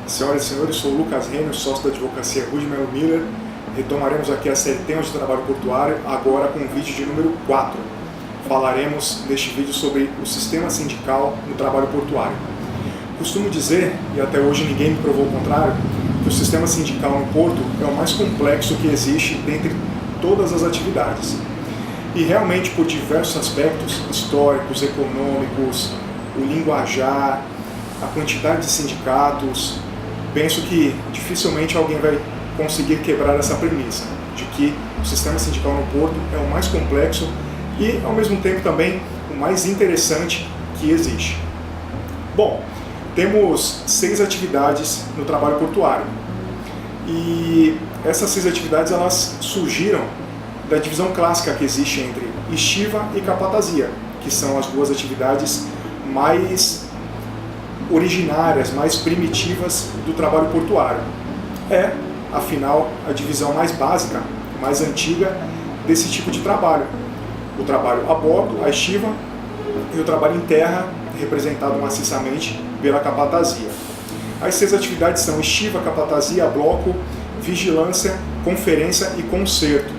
Senhoras e senhores, sou o Lucas Renner, sócio da advocacia Rude Melo Miller. Retomaremos aqui a série Temas de Trabalho Portuário, agora com o vídeo de número 4. Falaremos neste vídeo sobre o sistema sindical no trabalho portuário. Costumo dizer, e até hoje ninguém me provou o contrário, que o sistema sindical no porto é o mais complexo que existe dentre todas as atividades. E realmente, por diversos aspectos históricos, econômicos, o linguajar, a quantidade de sindicatos, penso que dificilmente alguém vai conseguir quebrar essa premissa de que o sistema sindical no porto é o mais complexo e, ao mesmo tempo, também o mais interessante que existe. Bom, temos 6 atividades no trabalho portuário e essas 6 atividades elas surgiram da divisão clássica que existe entre estiva e capatazia, que são as duas atividades mais originárias, mais primitivas do trabalho portuário. É, afinal, a divisão mais básica, mais antiga desse tipo de trabalho. O trabalho a bordo, a estiva, e o trabalho em terra, representado maciçamente pela capatazia. As 6 atividades são estiva, capatazia, bloco, vigilância, conferência e concerto.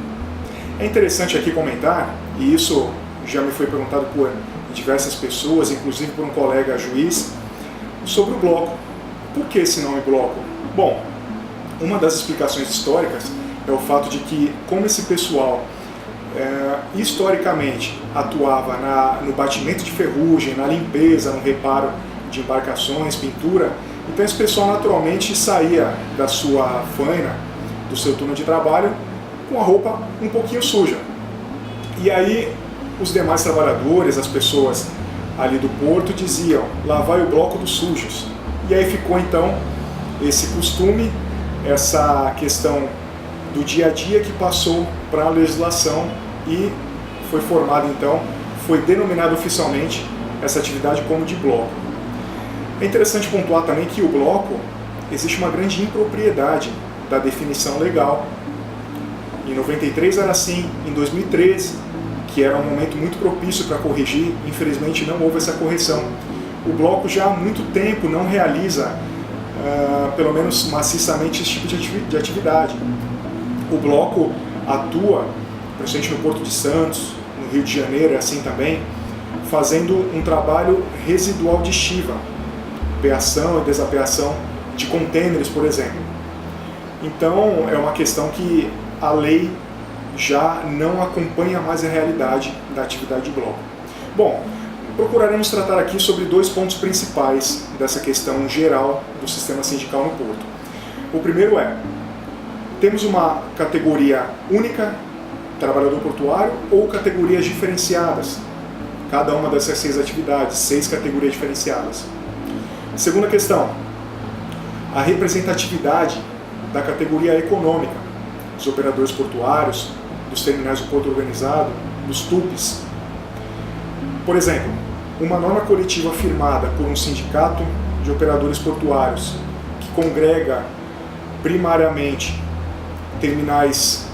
É interessante aqui comentar, e isso já me foi perguntado por diversas pessoas, inclusive por um colega juiz, sobre o bloco. Por que esse nome bloco? Bom, uma das explicações históricas é o fato de que, como esse pessoal historicamente atuava no batimento de ferrugem, na limpeza, no reparo de embarcações, pintura, então esse pessoal naturalmente saía da sua faina, do seu turno de trabalho, com a roupa um pouquinho suja. E aí os demais trabalhadores, as pessoas ali do porto diziam: lá vai o bloco dos sujos. E aí ficou então esse costume, essa questão do dia a dia que passou para a legislação e foi formada então, foi denominada oficialmente essa atividade como de bloco. É interessante pontuar também que o bloco, existe uma grande impropriedade da definição legal. Em 93 era assim, em 2013, que era um momento muito propício para corrigir, infelizmente não houve essa correção. O bloco já há muito tempo não realiza, pelo menos maciçamente, esse tipo de atividade. O bloco atua, principalmente no Porto de Santos, no Rio de Janeiro é assim também, fazendo um trabalho residual de estiva, peação e desapeação de contêineres, por exemplo. Então é uma questão que a lei já não acompanha mais a realidade da atividade de bloco. Bom, procuraremos tratar aqui sobre 2 pontos principais dessa questão geral do sistema sindical no porto. O primeiro é: temos uma categoria única, trabalhador portuário, ou categorias diferenciadas? Cada uma dessas 6 atividades, 6 categorias diferenciadas. Segunda questão: a representatividade da categoria econômica, dos operadores portuários, dos terminais do porto organizado, dos TUPs. Por exemplo, uma norma coletiva firmada por um sindicato de operadores portuários que congrega primariamente terminais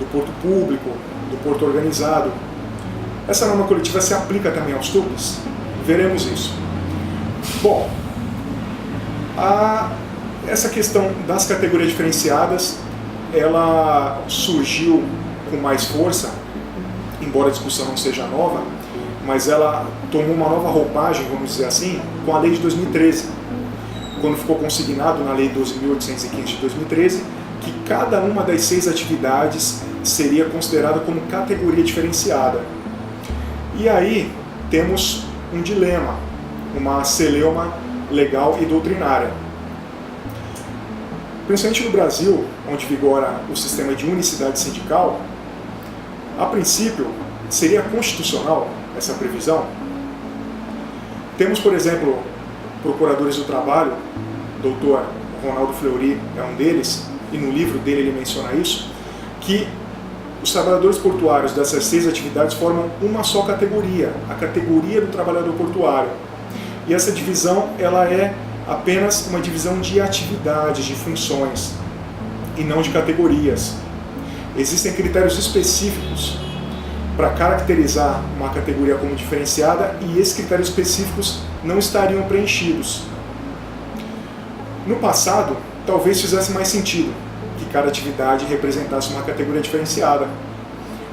do porto público, do porto organizado, essa norma coletiva se aplica também aos TUPs? Veremos isso. Bom, essa questão das categorias diferenciadas, ela surgiu com mais força, embora a discussão não seja nova, mas ela tomou uma nova roupagem, vamos dizer assim, com a lei de 2013, quando ficou consignado na lei 12.815 de 2013, que cada uma das 6 atividades seria considerada como categoria diferenciada. E aí temos um dilema, uma celeuma legal e doutrinária. Principalmente no Brasil, onde vigora o sistema de unicidade sindical, a princípio, seria constitucional essa previsão? Temos, por exemplo, procuradores do trabalho, doutor Ronaldo Fleury é um deles, e no livro dele ele menciona isso, que os trabalhadores portuários dessas 6 atividades formam uma só categoria, a categoria do trabalhador portuário. E essa divisão ela é apenas uma divisão de atividades, de funções, e não de categorias. Existem critérios específicos para caracterizar uma categoria como diferenciada e esses critérios específicos não estariam preenchidos. No passado, talvez fizesse mais sentido que cada atividade representasse uma categoria diferenciada.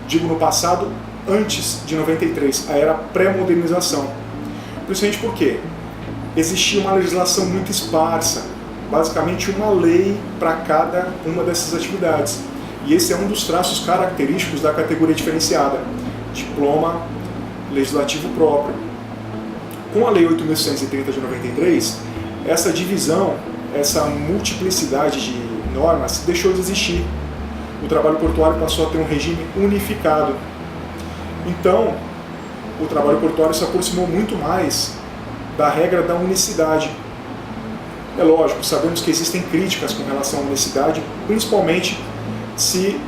Digo no passado, antes de 93, a era pré-modernização. Principalmente porque existia uma legislação muito esparsa, basicamente uma lei para cada uma dessas atividades. E esse é um dos traços característicos da categoria diferenciada, diploma legislativo próprio. Com a Lei 8.630 de 93, essa divisão, essa multiplicidade de normas deixou de existir. O trabalho portuário passou a ter um regime unificado. Então, o trabalho portuário se aproximou muito mais da regra da unicidade. É lógico, sabemos que existem críticas com relação à unicidade, principalmente se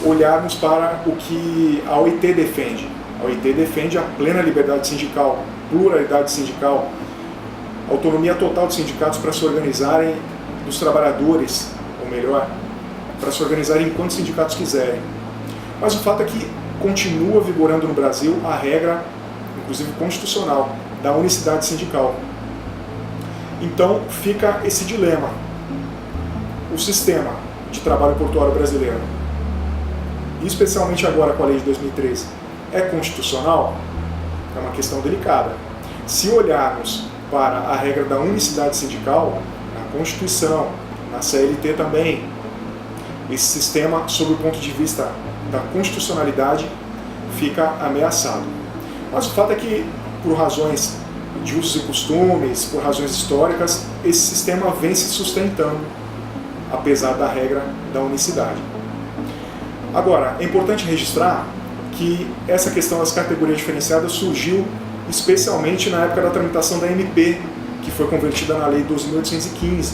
olharmos para o que a OIT defende. A OIT defende a plena liberdade sindical, pluralidade sindical, autonomia total dos sindicatos para se organizarem, dos trabalhadores, ou melhor, para se organizarem enquanto os sindicatos quiserem. Mas o fato é que continua vigorando no Brasil a regra, inclusive constitucional, da unicidade sindical. Então fica esse dilema. O sistema de trabalho portuário brasileiro, especialmente agora com a lei de 2013, é constitucional? É uma questão delicada. Se olharmos para a regra da unicidade sindical, na Constituição, na CLT também, esse sistema, sob o ponto de vista da constitucionalidade, fica ameaçado. Mas o fato é que, por razões de usos e costumes, por razões históricas, esse sistema vem se sustentando, apesar da regra da unicidade. Agora, é importante registrar que essa questão das categorias diferenciadas surgiu especialmente na época da tramitação da MP, que foi convertida na Lei 12.815.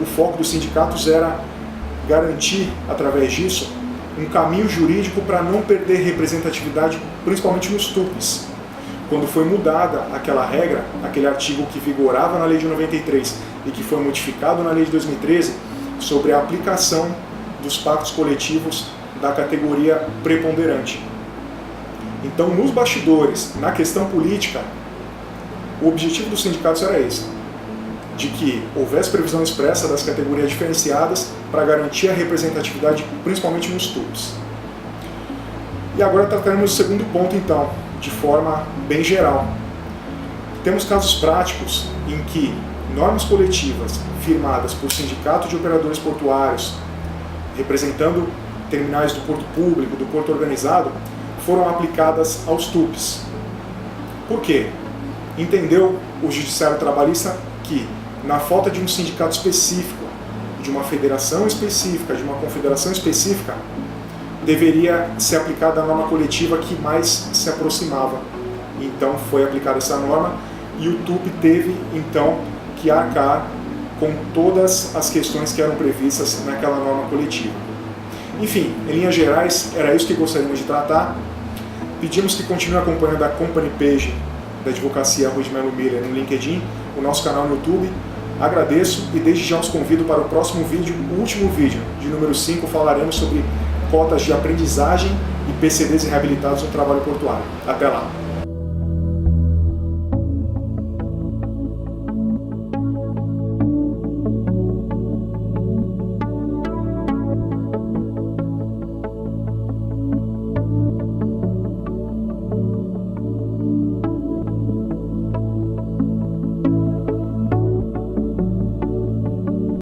O foco dos sindicatos era garantir, através disso, um caminho jurídico para não perder representatividade, principalmente nos TUPs. Quando foi mudada aquela regra, aquele artigo que vigorava na Lei de 93 e que foi modificado na Lei de 2013, sobre a aplicação dos pactos coletivos da categoria preponderante. Então, nos bastidores, na questão política, o objetivo dos sindicatos era esse, de que houvesse previsão expressa das categorias diferenciadas para garantir a representatividade, principalmente nos TUPs. E agora trataremos do segundo ponto, então, de forma bem geral. Temos casos práticos em que normas coletivas firmadas por sindicato de operadores portuários, representando terminais do porto público, do porto organizado, foram aplicadas aos TUPs. Por quê? Entendeu o Judiciário Trabalhista que, na falta de um sindicato específico, de uma federação específica, de uma confederação específica, deveria ser aplicada a norma coletiva que mais se aproximava. Então foi aplicada essa norma e o TUP teve, então, que arcar com todas as questões que eram previstas naquela norma coletiva. Enfim, em linhas gerais, era isso que gostaríamos de tratar. Pedimos que continue acompanhando a Company Page da Advocacia Rui de Melo Miller no LinkedIn, o nosso canal no YouTube. Agradeço e desde já os convido para o próximo vídeo, o último vídeo, de número 5, falaremos sobre cotas de aprendizagem e PCDs reabilitados no trabalho portuário. Até lá!